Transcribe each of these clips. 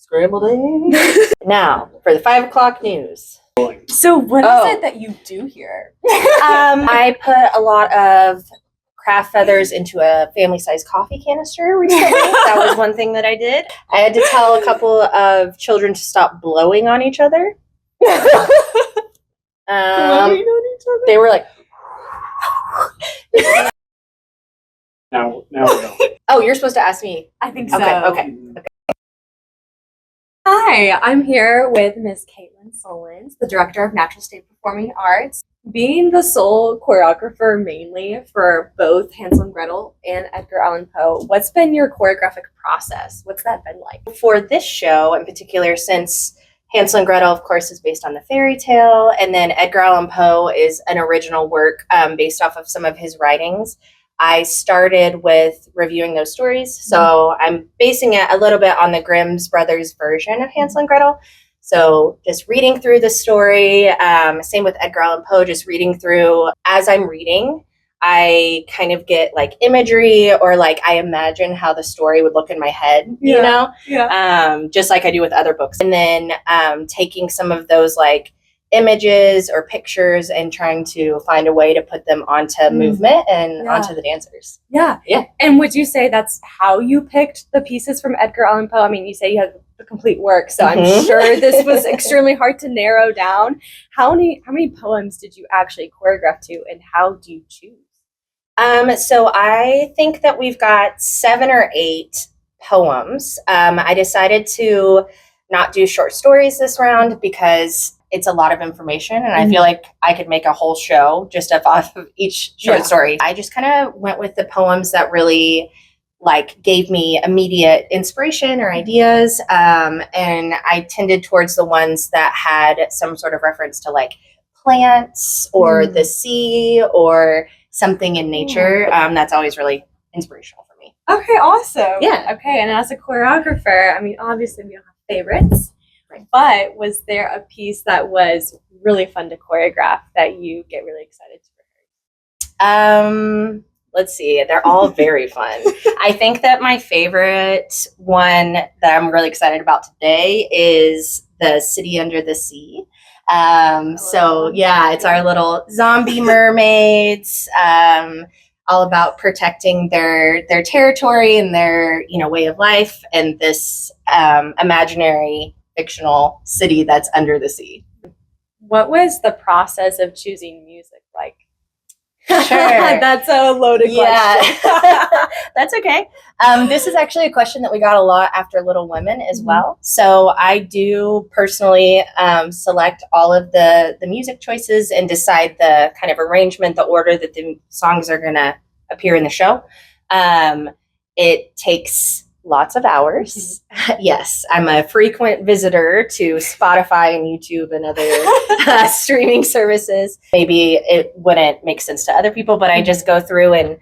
Scrambled eggs. Now, for the 5 o'clock news. So what is it that you do here? I put a lot of craft feathers into a family-sized coffee canister recently. That was one thing that I did. I had to tell a couple of children to stop blowing on each other. Blowing on each other? They were like... Now we're going. Oh, you're supposed to ask me. I think so. Okay. Hi, I'm here with Miss Caitlyn Sullins, the Director of Natural State Performing Arts. Being the sole choreographer mainly for both Hansel and Gretel and Edgar Allan Poe, what's been your choreographic process? What's that been like? For this show in particular, since Hansel and Gretel, of course, is based on the fairy tale, and then Edgar Allan Poe is an original work based off of some of his writings, I started with reviewing those stories. So I'm basing it a little bit on the Grimm's brothers version of Hansel and Gretel. So just reading through the story, same with Edgar Allan Poe, just reading through. As I'm reading, I kind of get like imagery, or like I imagine how the story would look in my head, you know? Yeah. Just like I do with other books. And then taking some of those like images or pictures and trying to find a way to put them onto movement and onto the dancers. Yeah. And would you say that's how you picked the pieces from Edgar Allan Poe? I mean, you say you had the complete work, so I'm sure this was extremely hard to narrow down. How many poems did you actually choreograph to, and how do you choose? So I think that we've got 7 or 8 poems. I decided to not do short stories this round because it's a lot of information, and I feel like I could make a whole show just off of each short story. I just kind of went with the poems that really like gave me immediate inspiration or ideas, and I tended towards the ones that had some sort of reference to like plants or the sea or something in nature. That's always really inspirational for me. Okay, awesome. Yeah. Okay, and as a choreographer, I mean, obviously we don't have favorites. Right. But was there a piece that was really fun to choreograph that you get really excited to rehearse? Let's see. They're all very fun. I think that my favorite one that I'm really excited about today is the City Under the Sea. So yeah, it's our little zombie mermaids, all about protecting their territory and their, way of life, and this imaginary fictional city that's under the sea. What was the process of choosing music like? Sure. That's a loaded question. That's okay. This is actually a question that we got a lot after Little Women as well. So I do personally select all of the music choices and decide the kind of arrangement, the order that the songs are going to appear in the show. It takes lots of hours. Yes, I'm a frequent visitor to Spotify and YouTube and other streaming services. Maybe it wouldn't make sense to other people, but I just go through and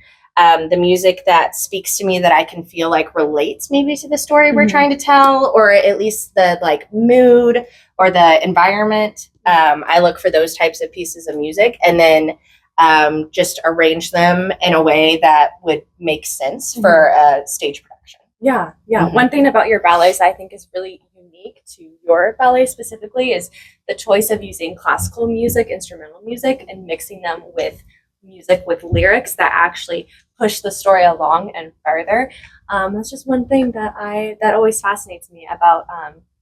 the music that speaks to me that I can feel like relates maybe to the story we're trying to tell, or at least the like mood or the environment. I look for those types of pieces of music and then just arrange them in a way that would make sense for a stage production. Yeah. One thing about your ballets I think is really unique to your ballet specifically is the choice of using classical music, instrumental music, and mixing them with music with lyrics that actually push the story along and further. That's just one thing that always fascinates me about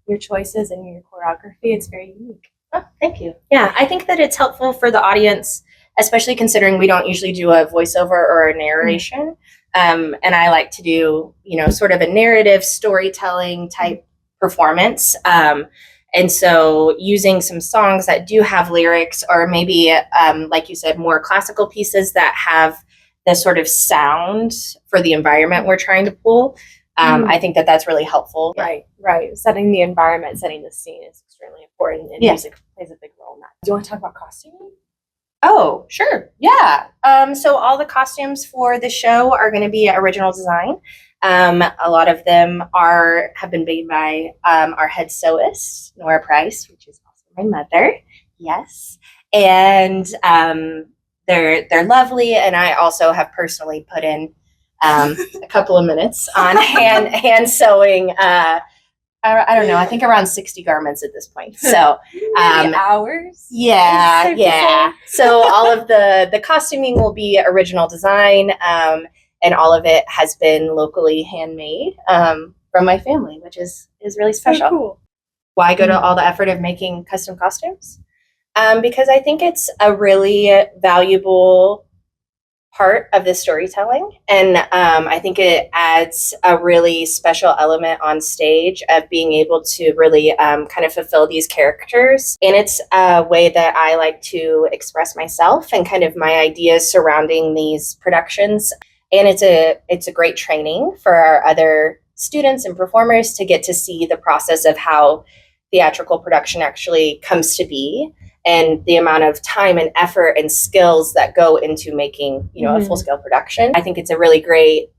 your choices and your choreography. It's very unique. Oh, thank you. Yeah, I think that it's helpful for the audience, especially considering we don't usually do a voiceover or a narration. And I like to do, sort of a narrative storytelling type performance. And so using some songs that do have lyrics, or maybe, like you said, more classical pieces that have the sort of sound for the environment we're trying to pull, I think that that's really helpful. Right. Setting the environment, setting the scene is extremely important, and music plays a big role in that. Do you want to talk about costuming? Oh, sure. Yeah. So all the costumes for the show are going to be original design. A lot of them have been made by our head sewist, Nora Price, which is also my mother. Yes. And they're lovely. And I also have personally put in a couple of minutes on hand sewing I don't know. I think around 60 garments at this point. So, hours. yeah, Safe to yeah. So all of the costuming will be original design, and all of it has been locally handmade from my family, which is really special. So cool. Why go to all the effort of making custom costumes? Because I think it's a really valuable part of the storytelling, and I think it adds a really special element on stage of being able to really kind of fulfill these characters. And it's a way that I like to express myself and kind of my ideas surrounding these productions. And it's a great training for our other students and performers to get to see the process of how theatrical production actually comes to be, and the amount of time and effort and skills that go into making, a full-scale production. I think it's a really great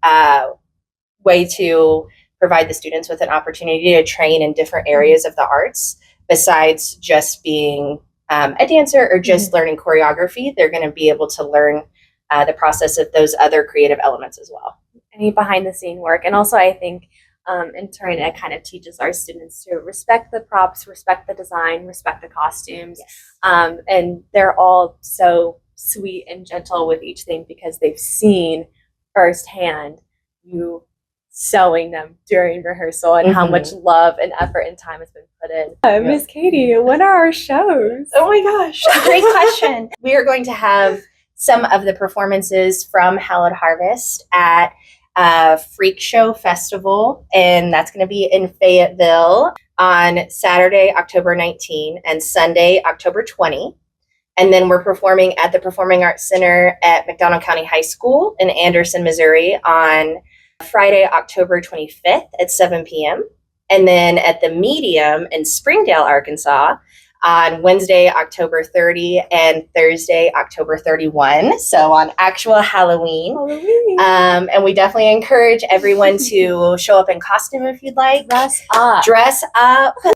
way to provide the students with an opportunity to train in different areas of the arts besides just being a dancer or just learning choreography. They're going to be able to learn the process of those other creative elements as well. Any behind-the-scene work. And also, I think in turn, it kind of teaches our students to respect the props, respect the design, respect the costumes. Yes. And they're all so sweet and gentle with each thing because they've seen firsthand you sewing them during rehearsal and how much love and effort and time has been put in. Miss Caity, when are our shows? Oh my gosh, great question. We are going to have some of the performances from Hallowed Harvest at Freak Show Festival, and that's going to be in Fayetteville on Saturday, October 19 and Sunday, October 20. And then we're performing at the Performing Arts Center at McDonald County High School in Anderson, Missouri on Friday, October 25th at 7 p.m. And then at the Medium in Springdale, Arkansas on Wednesday, October 30 and Thursday, October 31. So on actual Halloween. And we definitely encourage everyone to show up in costume if you'd like. Dress up.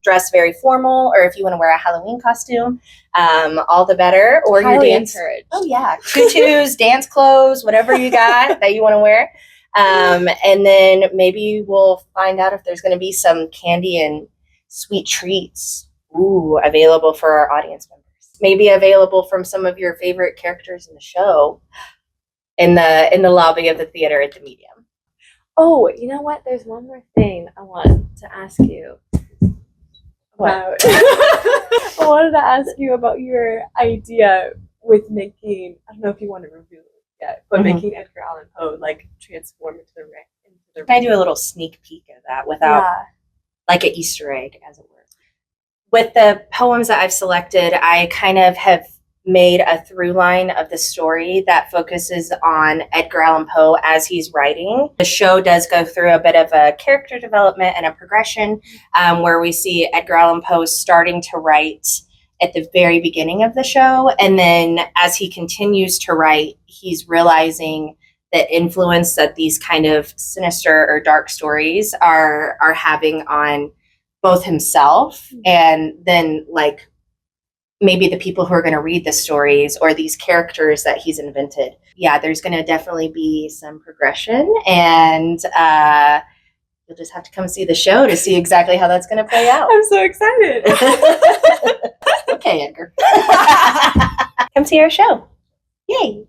Dress very formal, or if you want to wear a Halloween costume, all the better. Or your dance. Encouraged. Oh yeah, tutus, dance clothes, whatever you got that you want to wear. And then maybe we'll find out if there's going to be some candy and sweet treats available for our audience members. Maybe available from some of your favorite characters in the show in the lobby of the theater at the Medium. Oh, you know what? There's one more thing I want to ask you. Wow. I wanted to ask you about your idea with making, I don't know if you want to reveal it yet, but making Edgar Allan Poe transform into the ring. Can I do a little sneak peek of that without like an Easter egg, as it were? With the poems that I've selected, I kind of have made a through line of the story that focuses on Edgar Allan Poe as he's writing. The show does go through a bit of a character development and a progression where we see Edgar Allan Poe starting to write at the very beginning of the show. And then as he continues to write, he's realizing the influence that these kind of sinister or dark stories are having on both himself and then like maybe the people who are going to read the stories or these characters that he's invented. Yeah, there's going to definitely be some progression, and you'll just have to come see the show to see exactly how that's going to play out. I'm so excited. Okay, Edgar. Come see our show. Yay.